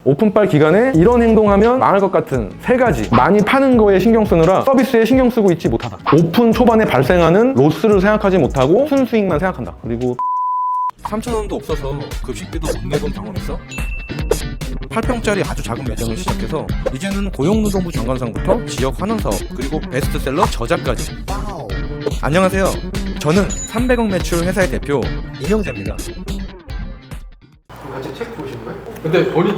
오픈빨 기간에 이런 행동하면 망할 것 같은 세 가지. 많이 파는 거에 신경 쓰느라 서비스에 신경 쓰고 있지 못하다. 오픈 초반에 발생하는 로스를 생각하지 못하고 순수익만 생각한다. 그리고 3,000원도 없어서 급식비도 못 내본 경험 있어? 8평짜리 아주 작은 매장을 시작해서 이제는 고용노동부 장관상부터 지역 환원 사업 그리고 베스트셀러 저자까지. 안녕하세요. 저는 300억 매출 회사의 대표 이명재입니다. 같이 책 보신 거예요? 근데 본인이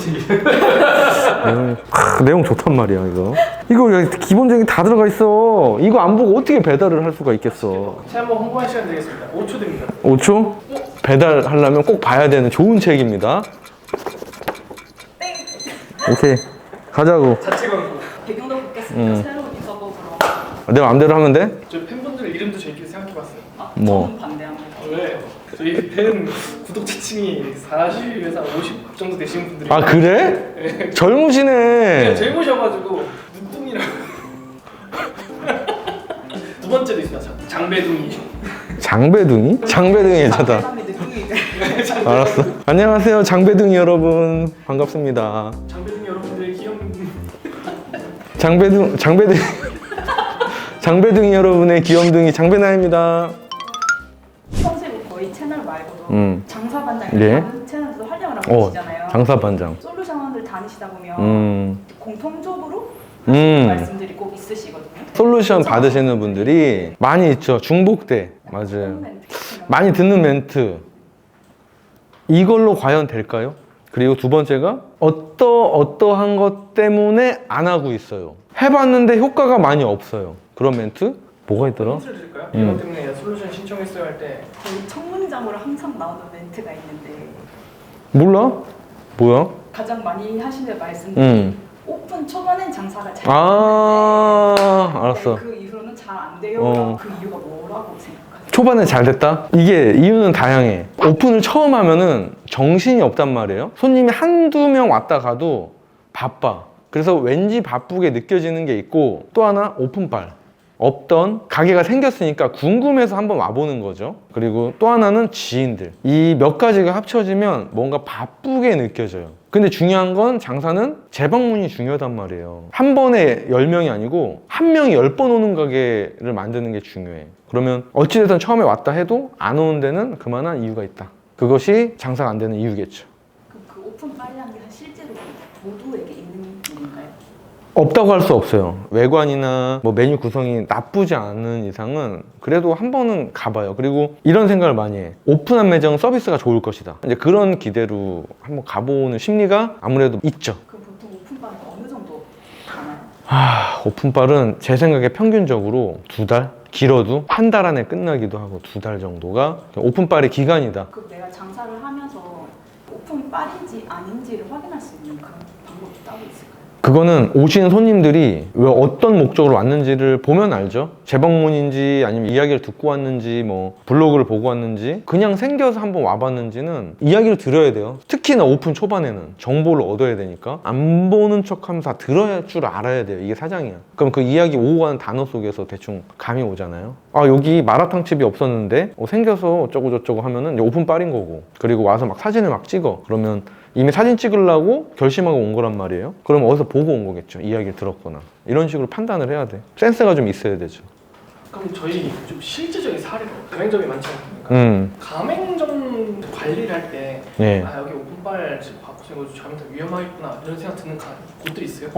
내용 좋단 말이야 이거. 이거 기본적인 다 들어가 있어. 이거 안 보고 어떻게 배달을 할 수가 있겠어. 제가 한번 홍보할 시간 드리겠습니다. 5초 드립니다. 5초? 배달하려면 꼭 봐야 되는 좋은 책입니다. 오케이 가자고. 자체 광고. 배경도 바뀌었으니까 새로운 서버로. 내 맘대로 하면 돼? 저 팬분들 이름도 저희끼리 생각해봤어요. 뭐? 저는 반대합니다. 왜요? 저희 팬 구독자층이 40에서 50 정도 되시는 분들이. 아 그래? 네. 젊으시네. 젊으셔가지고 눈둥이라고. 두 번째도 있습니다. 장배둥이. 장배둥이? 장배둥이 괜찮다. 사람이 느낌이 알았어. 안녕하세요 장배둥이 여러분 반갑습니다. 장배둥이 여러분들 귀여운. 장배둥이 여러분의 귀염둥이 장배나입니다. 평소에 거의 채널 말고도 장사반장 예. 다른 채널에서 활용을 하고 계시잖아요. 장사반장. 솔루션을 다니시다 보면 공통적으로 말씀들이 꼭 있으시거든요. 솔루션 받으시는 분들이 많이 있죠. 중복돼. 맞아요. 많이 듣는 멘트. 이걸로 과연 될까요? 그리고 두 번째가 어떠한 것 때문에 안 하고 있어요. 해봤는데 효과가 많이 없어요. 그런 멘트? 뭐가 있더라? 힌트를 드릴까요? 이것 때문에 솔루션 신청했어요 할 때. 거의 첫 문장으로 항상 나오는 멘트가 있는데 몰라? 뭐야? 가장 많이 하시는 말씀이 오픈 초반엔 장사가 잘 아, 되는데 알았어. 그 이후로는 잘 안 돼요. 그 이유가 뭐라고 생각하세요? 초반에 잘 됐다? 이게 이유는 다양해. 오픈을 처음 하면은 정신이 없단 말이에요. 손님이 한두 명 왔다 가도 바빠. 그래서 왠지 바쁘게 느껴지는 게 있고, 또 하나 오픈빨. 없던 가게가 생겼으니까 궁금해서 한번 와보는 거죠. 그리고 또 하나는 지인들. 이 몇 가지가 합쳐지면 뭔가 바쁘게 느껴져요. 근데 중요한 건 장사는 재방문이 중요하단 말이에요. 한 번에 10명이 아니고 한 명이 10번 오는 가게를 만드는 게 중요해. 그러면 어찌됐든 처음에 왔다 해도 안 오는 데는 그만한 이유가 있다. 그것이 장사가 안 되는 이유겠죠. 그럼 그 오픈 빨리한 게 실제로 모두에게 있는 일인가요? 없다고 할 수 없어요. 외관이나 뭐 메뉴 구성이 나쁘지 않은 이상은 그래도 한 번은 가봐요. 그리고 이런 생각을 많이 해. 오픈한 매장은 서비스가 좋을 것이다. 이제 그런 기대로 한번 가보는 심리가 아무래도 있죠. 그럼 보통 오픈빨은 어느 정도 가나요? 오픈빨은 제 생각에 평균적으로 2달? 길어도 한 달 안에 끝나기도 하고 2달 정도가 오픈빨의 기간이다. 그 내가 장사를 하면서 오픈빨인지 아닌지를 확인할 수 있는 그런 방법이 따로 있을까요? 그거는 오시는 손님들이 왜 어떤 목적으로 왔는지를 보면 알죠. 재방문인지 아니면 이야기를 듣고 왔는지 뭐 블로그를 보고 왔는지 그냥 생겨서 한번 와봤는지는 이야기를 들어야 돼요. 특히나 오픈 초반에는 정보를 얻어야 되니까 안 보는 척하면서 다 들어야 줄 알아야 돼요. 이게 사장이야. 그럼 그 이야기 오고 가는 단어 속에서 대충 감이 오잖아요. 아 여기 마라탕집이 없었는데 생겨서 어쩌고 저쩌고 하면은 이제 오픈빨인 거고, 그리고 와서 막 사진을 막 찍어. 그러면 이미 사진 찍으려고 결심하고 온 거란 말이에요. 그럼 어디서 보고 온 거겠죠. 이야기를 들었거나. 이런 식으로 판단을 해야 돼. 센스가 좀 있어야 되죠. 그럼 저희 좀 실제적인 사례가 가맹점이 많지 않습니까? 가맹점 관리를 할 때 예. 아 여기 오픈빨 지금 바꾸신 거 잘못하면 위험하겠구나 이런 생각 드는 곳들이 있어요?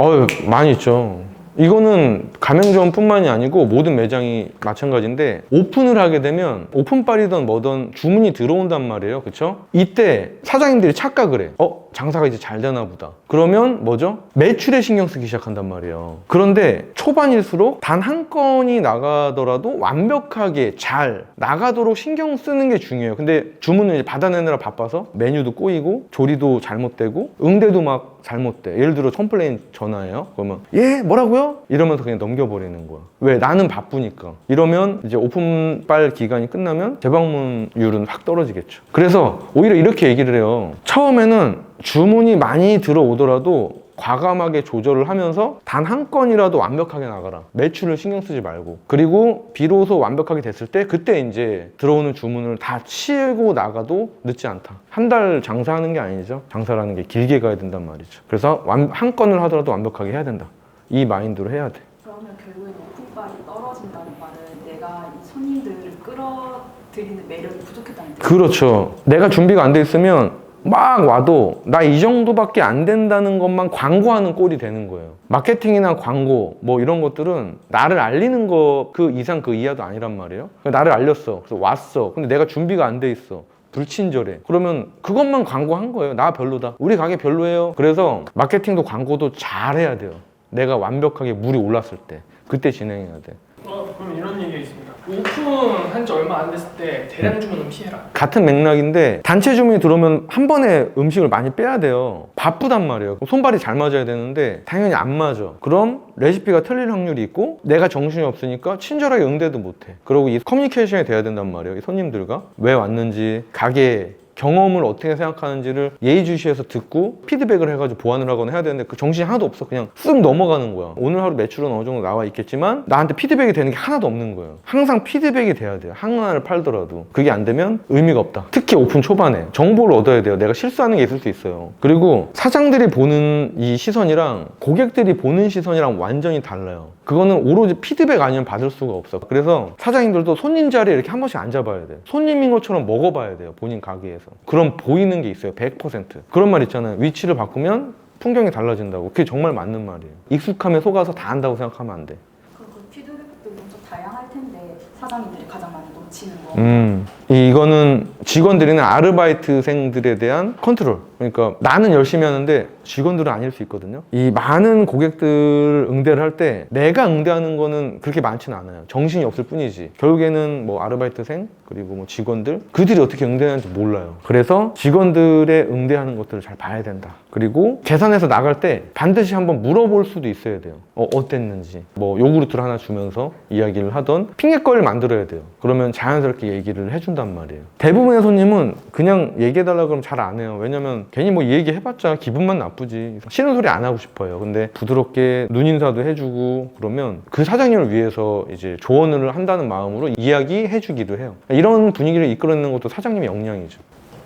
많이 있죠. 이거는 가맹점뿐만이 아니고 모든 매장이 마찬가지인데, 오픈을 하게 되면 오픈빨이든 뭐든 주문이 들어온단 말이에요. 그쵸? 이때 사장님들이 착각을 해. 장사가 이제 잘 되나 보다. 그러면 뭐죠? 매출에 신경 쓰기 시작한단 말이에요. 그런데 초반일수록 단 한 건이 나가더라도 완벽하게 잘 나가도록 신경 쓰는 게 중요해요. 근데 주문을 이제 받아내느라 바빠서 메뉴도 꼬이고 조리도 잘못되고 응대도 막 잘못돼. 예를 들어 컴플레인 전화해요. 그러면 예? 뭐라고요? 이러면서 그냥 넘겨버리는 거야. 왜? 나는 바쁘니까. 이러면 이제 오픈빨 기간이 끝나면 재방문율은 확 떨어지겠죠. 그래서 오히려 이렇게 얘기를 해요. 처음에는 주문이 많이 들어오더라도 과감하게 조절을 하면서 단 한 건이라도 완벽하게 나가라. 매출을 신경 쓰지 말고. 그리고 비로소 완벽하게 됐을 때 그때 이제 들어오는 주문을 다 치고 나가도 늦지 않다. 한 달 장사하는 게 아니죠. 장사라는 게 길게 가야 된단 말이죠. 그래서 한 건을 하더라도 완벽하게 해야 된다. 이 마인드로 해야 돼. 그러면 결국엔 오픈빨이 떨어진다는 말은 내가 이 손님들을 끌어들이는 매력이 부족했다는 뜻이에요. 그렇죠. 내가 준비가 안 돼 있으면 막 와도 나 이 정도밖에 안 된다는 것만 광고하는 꼴이 되는 거예요. 마케팅이나 광고 뭐 이런 것들은 나를 알리는 거 그 이상 그 이하도 아니란 말이에요. 나를 알렸어. 그래서 왔어. 근데 내가 준비가 안 돼 있어. 불친절해. 그러면 그것만 광고한 거예요. 나 별로다. 우리 가게 별로예요. 그래서 마케팅도 광고도 잘 해야 돼요. 내가 완벽하게 물이 올랐을 때. 그때 진행해야 돼. 그럼 이런 얘기가 있습니다. 오픈한 지 얼마 안 됐을 때 대량 주문은 피해라. 같은 맥락인데 단체 주문이 들어오면 한 번에 음식을 많이 빼야 돼요. 바쁘단 말이에요. 손발이 잘 맞아야 되는데 당연히 안 맞아. 그럼 레시피가 틀릴 확률이 있고 내가 정신이 없으니까 친절하게 응대도 못해. 그리고 이 커뮤니케이션이 돼야 된단 말이에요. 이 손님들과 왜 왔는지, 가게 경험을 어떻게 생각하는지를 예의주시해서 듣고 피드백을 해가지고 보완을 하거나 해야 되는데 그 정신이 하나도 없어. 그냥 쓱 넘어가는 거야. 오늘 하루 매출은 어느 정도 나와 있겠지만 나한테 피드백이 되는 게 하나도 없는 거예요. 항상 피드백이 돼야 돼요. 하나를 팔더라도. 그게 안 되면 의미가 없다. 특히 오픈 초반에 정보를 얻어야 돼요. 내가 실수하는 게 있을 수 있어요. 그리고 사장들이 보는 이 시선이랑 고객들이 보는 시선이랑 완전히 달라요. 그거는 오로지 피드백 아니면 받을 수가 없어. 그래서 사장님들도 손님 자리에 이렇게 한 번씩 앉아봐야 돼요. 손님인 것처럼 먹어봐야 돼요. 본인 가게에서. 그럼 보이는 게 있어요. 100%. 그런 말 있잖아요. 위치를 바꾸면 풍경이 달라진다고. 그게 정말 맞는 말이에요. 익숙함에 속아서 다 안다고 생각하면 안 돼. 그 피드백들이 엄청 다양할 텐데 사장님들이 가장 많이 놓치는 거. 이거는 직원들이나 아르바이트생들에 대한 컨트롤. 그러니까 나는 열심히 하는데 직원들은 아닐 수 있거든요. 이 많은 고객들 응대를 할 때 내가 응대하는 거는 그렇게 많지는 않아요. 정신이 없을 뿐이지. 결국에는 뭐 아르바이트생 그리고 뭐 직원들 그들이 어떻게 응대하는지 몰라요. 그래서 직원들의 응대하는 것들을 잘 봐야 된다. 그리고 계산해서 나갈 때 반드시 한번 물어볼 수도 있어야 돼요. 어땠는지. 뭐 요구르트를 하나 주면서 이야기를 하던 핑계거리를 만들어야 돼요. 그러면 자연스럽게 얘기를 해준단 말이에요. 대부분의 손님은 그냥 얘기해달라 그러면 잘 안 해요. 왜냐면 괜히 뭐 얘기해봤자 기분만 나쁘지. 싫은 소리 안 하고 싶어요. 근데 부드럽게 눈인사도 해주고 그러면 그 사장님을 위해서 이제 조언을 한다는 마음으로 이야기해주기도 해요. 이런 분위기를 이끌어내는 것도 사장님의 역량이죠.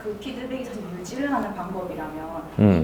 그 피드백이 사실 유지를 하는 방법이라면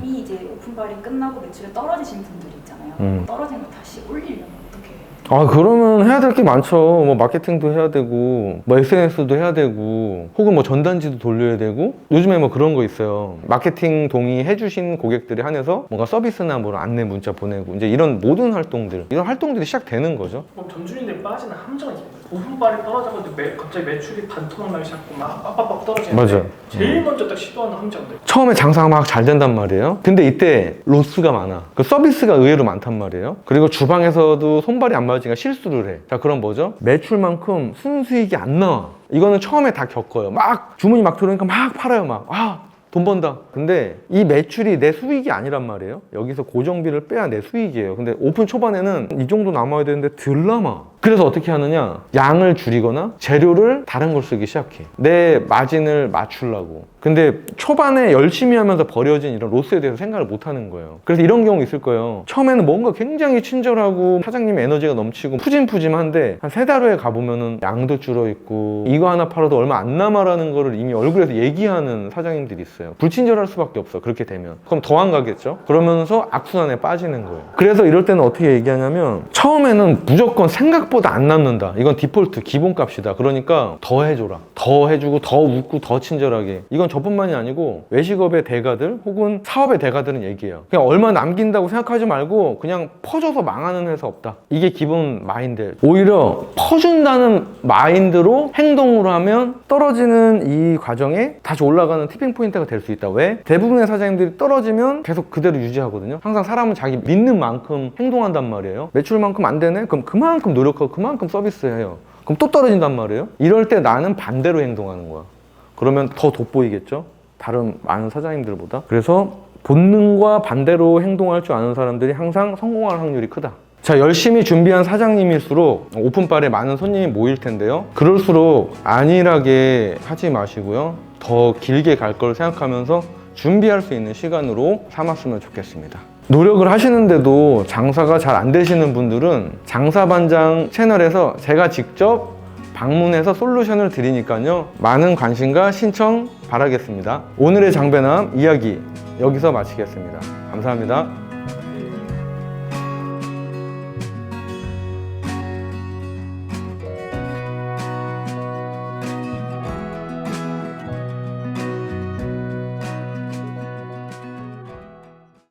이미 이제 오픈빨이 끝나고 매출이 떨어지신 분들이 있잖아요. 떨어진 걸 다시 올리려면 어떻게 해요? 그러면 해야 될 게 많죠. 뭐 마케팅도 해야 되고 뭐 SNS도 해야 되고 혹은 뭐 전단지도 돌려야 되고 요즘에 뭐 그런 거 있어요. 마케팅 동의해 주신 고객들에 한해서 뭔가 서비스나 뭐 안내 문자 보내고 이제 이런 모든 활동들 이런 활동들이 시작되는 거죠. 그럼 전주인들이 빠지는 함정이 있습니다. 오픈빨이 떨어져가지고 갑자기 매출이 반토막 나기 시작하고 막 빡빡빡 떨어지는데 맞아요. 제일 먼저 딱 시도하는 함정들. 처음에 장사가 막 잘 된단 말이에요. 근데 이때 로스가 많아. 그 서비스가 의외로 많단 말이에요. 그리고 주방에서도 손발이 안 맞으니까 실수를 해. 자, 그럼 뭐죠? 매출만큼 순수익이 안 나와. 이거는 처음에 다 겪어요. 막 주문이 막 들어오니까 막 팔아요. 막 돈 번다. 근데 이 매출이 내 수익이 아니란 말이에요. 여기서 고정비를 빼야 내 수익이에요. 근데 오픈 초반에는 이 정도 남아야 되는데 덜 남아. 그래서 어떻게 하느냐? 양을 줄이거나 재료를 다른 걸 쓰기 시작해. 내 마진을 맞추려고. 근데 초반에 열심히 하면서 버려진 이런 로스에 대해서 생각을 못 하는 거예요. 그래서 이런 경우 있을 거예요. 처음에는 뭔가 굉장히 친절하고 사장님의 에너지가 넘치고 푸짐푸짐한데 한 3달 후에 가보면은 양도 줄어있고 이거 하나 팔아도 얼마 안 남아라는 거를 이미 얼굴에서 얘기하는 사장님들이 있어요. 불친절할 수밖에 없어. 그렇게 되면. 그럼 더 안 가겠죠? 그러면서 악순환에 빠지는 거예요. 그래서 이럴 때는 어떻게 얘기하냐면 처음에는 무조건 생각보다 안 남는다. 이건 디폴트 기본값이다. 그러니까 더 해줘라. 더 해주고 더 웃고 더 친절하게. 이건 저뿐만이 아니고 외식업의 대가들 혹은 사업의 대가들은 얘기해요. 그냥 얼마 남긴다고 생각하지 말고 그냥 퍼줘서 망하는 회사 없다. 이게 기본 마인드. 오히려 퍼준다는 마인드로 행동으로 하면 떨어지는 이 과정에 다시 올라가는 티핑 포인트가 될 수 있다. 왜? 대부분의 사장님들이 떨어지면 계속 그대로 유지하거든요. 항상 사람은 자기 믿는 만큼 행동한단 말이에요. 매출만큼 안 되네? 그럼 그만큼 노력하고 그만큼 서비스해요. 그럼 또 떨어진단 말이에요. 이럴 때 나는 반대로 행동하는 거야. 그러면 더 돋보이겠죠? 다른 많은 사장님들보다. 그래서 본능과 반대로 행동할 줄 아는 사람들이 항상 성공할 확률이 크다. 자, 열심히 준비한 사장님일수록 오픈빨에 많은 손님이 모일 텐데요. 그럴수록 안일하게 하지 마시고요. 더 길게 갈 걸 생각하면서 준비할 수 있는 시간으로 삼았으면 좋겠습니다. 노력을 하시는데도 장사가 잘 안 되시는 분들은 장사반장 채널에서 제가 직접 방문해서 솔루션을 드리니까요. 많은 관심과 신청 바라겠습니다. 오늘의 장배남 이야기 여기서 마치겠습니다. 감사합니다.